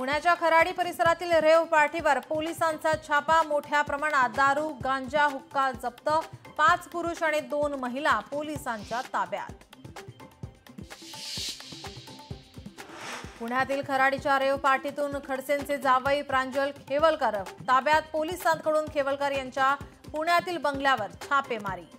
पुण्याच्या खराडी परिसरातील रेव पार्टीवर पोलिसांचा छापा। मोठ्या प्रमाणात दारू, गांजा, हुक्का जप्त। 5 पुरुष आणि 2 महिला पोलिसांच्या ताब्यात। पुण्यातील खराडीच्या रेव पार्टीतून खडसेंचे जावई प्रांजल खेवलकर ताब्यात। पोलिसांकडून खेवलकर यांच्या पुण्यातील बंगल्यावर छापेमारी।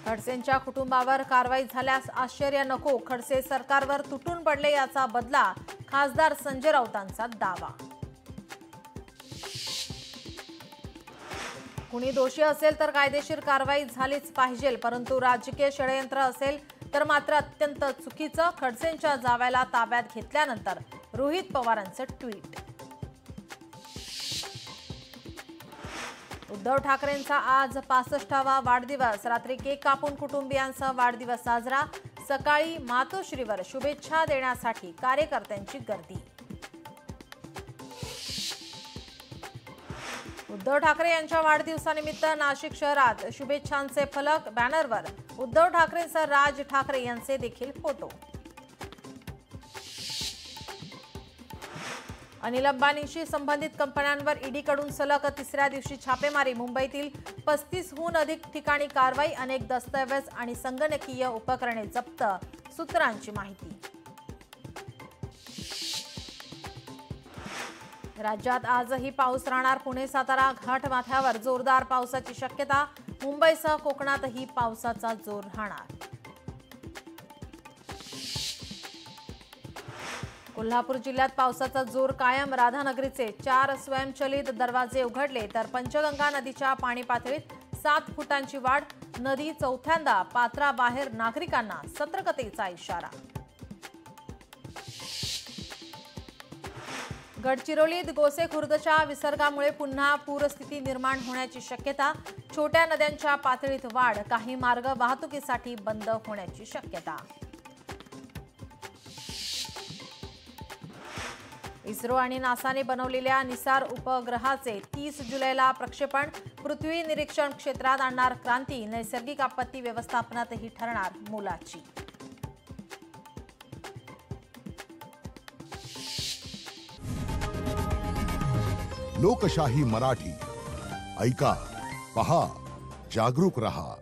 खडसेंच्या कुटुंबावर कारवाई झाल्यास आश्चर्य नको। खडसे सरकारवर तुटून पडले, याचा बदला खासदार संजय राऊतांचा दावा। कुणी दोषी असेल तर कायदेशीर कारवाई झालीच पाहिजे, परंतु राजकीय षडयंत्र असेल तर मात्र अत्यंत चुकीचं। खडसेंच्या जावयाला ताब्यात घेतल्यानंतर रोहित पवारांचं ट्विट। उद्धव ठाकरेंचा आज 65वा वाढदिवस। रात्री केक कापून कुटुंबियांसह वाढदिवस साजरा। सकाळी मातोश्रीवर शुभेच्छा देण्यासाठी कार्यकर्त्यांची गर्दी। उद्धव ठाकरे यांच्या वाढदिवसानिमित्त नाशिक शहरात शुभेच्छांचे फलक, बॅनरवर उद्धव ठाकरेंसह राज ठाकरे यांचे देखील फोटो। अनिल अंबानीशी संबंधित कंपन्यांवर ईडीकडून सलग 3ऱ्या दिवशी छापेमारी। मुंबईतील 35हून अधिक ठिकाणी कारवाई। अनेक दस्तऐवज आणि संगणकीय उपकरणे जप्त। सूत्रांची माहिती। राज्यात आजही पाऊस राहणार। पुणे सातारा घाटमाथ्यावर जोरदार पावसाची शक्यता। मुंबईसह कोकणातही पावसाचा जोर राहणार। कोल्हापूर जिल्ह्यात पावसाचा जोर कायम। राधानगरीचे 4 स्वयंचलित दरवाजे उघडले, तर पंचगंगा नदीच्या पाणी पातळीत 7 फुटांची वाढ। नदी चौथ्यांदा पात्राबाहेर, नागरिकांना सतर्कतेचा इशारा। गडचिरोलीत गोसेखुर्दच्या विसर्गामुळे पुन्हा पूरस्थिती निर्माण होण्याची शक्यता। छोट्या नद्यांच्या पातळीत वाढ। काही मार्ग वाहतुकीसाठी बंद होण्याची शक्यता। इस्रो आणि नासाने बनवलेल्या निसार उपग्रहाचे 30 जुलैला प्रक्षेपण। पृथ्वी निरीक्षण क्षेत्रात आणणार क्रांती। नैसर्गिक आपत्ती व्यवस्थापनातही ठरणार मोलाची। लोकशाही मराठी ऐका, पहा, जागरूक रहा।